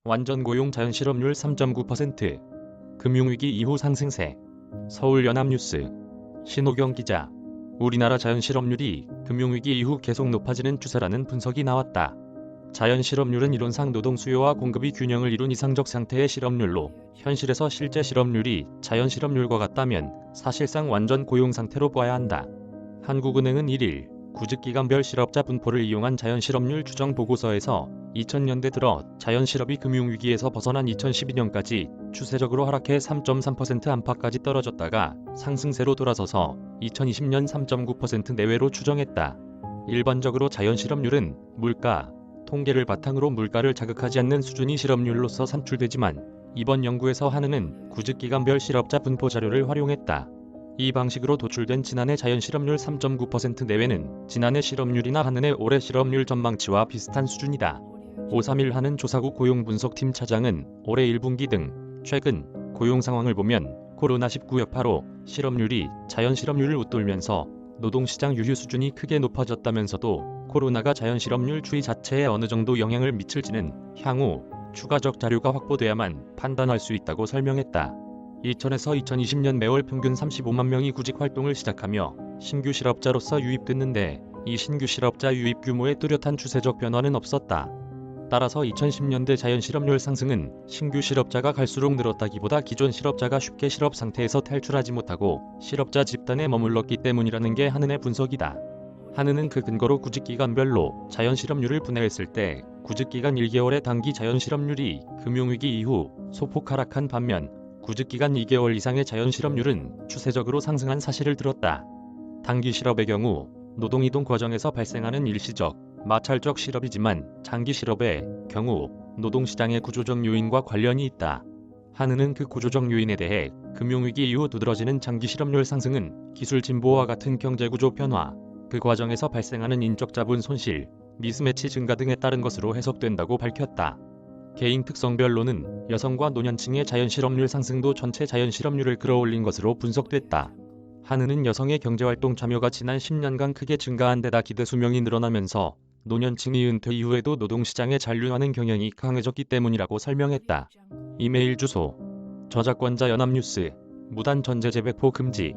완전 고용 자연실업률 3.9%. 금융위기 이후 상승세. 서울연합뉴스. 신호경 기자. 우리나라 자연실업률이 금융위기 이후 계속 높아지는 추세라는 분석이 나왔다. 자연실업률은 이론상 노동 수요와 공급이 균형을 이룬 이상적 상태의 실업률로, 현실에서 실제 실업률이 자연실업률과 같다면 사실상 완전 고용 상태로 봐야 한다. 한국은행은 1일 구직기간별 실업자 분포를 이용한 자연실업률 추정 보고서에서 2000년대 들어 자연실업이 금융위기에서 벗어난 2012년까지 추세적으로 하락해 3.3% 안팎까지 떨어졌다가 상승세로 돌아서서 2020년 3.9% 내외로 추정했다. 일반적으로 자연실업률은 물가, 통계를 바탕으로 물가를 자극하지 않는 수준이 실업률로서 산출되지만 이번 연구에서 한은은 구직기간별 실업자 분포 자료를 활용했다. 이 방식으로 도출된 지난해 자연실업률 3.9% 내외는 지난해 실업률이나 한은의 올해 실업률 전망치와 비슷한 수준이다. 531 한은 조사국 고용분석팀 차장은 올해 1분기 등 최근 고용 상황을 보면 코로나19 여파로 실업률이 자연실업률을 웃돌면서 노동시장 유휴 수준이 크게 높아졌다면서도 코로나가 자연실업률 추이 자체에 어느 정도 영향을 미칠지는 향후 추가적 자료가 확보돼야만 판단할 수 있다고 설명했다. 2000에서 2020년 매월 평균 35만 명이 구직 활동을 시작하며 신규 실업자로서 유입됐는데 이 신규 실업자 유입 규모에 뚜렷한 추세적 변화는 없었다. 따라서 2010년대 자연실업률 상승은 신규 실업자가 갈수록 늘었다기보다 기존 실업자가 쉽게 실업 상태에서 탈출하지 못하고 실업자 집단에 머물렀기 때문이라는 게 한은의 분석이다. 한은은 그 근거로 구직기간별로 자연실업률을 분해했을 때 구직기간 1개월의 단기 자연실업률이 금융위기 이후 소폭 하락한 반면 구직기간 2개월 이상의 자연실업률은 추세적으로 상승한 사실을 들었다. 단기 실업의 경우 노동이동 과정에서 발생하는 일시적, 마찰적 실업이지만 장기 실업의 경우 노동시장의 구조적 요인과 관련이 있다. 한은은 그 구조적 요인에 대해 금융위기 이후 두드러지는 장기 실업률 상승은 기술 진보와 같은 경제구조 변화, 그 과정에서 발생하는 인적 자본 손실, 미스매치 증가 등에 따른 것으로 해석된다고 밝혔다. 개인 특성별로는 여성과 노년층의 자연실업률 상승도 전체 자연실업률을 끌어올린 것으로 분석됐다. 한은은 여성의 경제활동 참여가 지난 10년간 크게 증가한 데다 기대 수명이 늘어나면서 노년층이 은퇴 이후에도 노동시장에 잔류하는 경향이 강해졌기 때문이라고 설명했다. 이메일 주소. 저작권자 연합뉴스. 무단 전제 재배포 금지.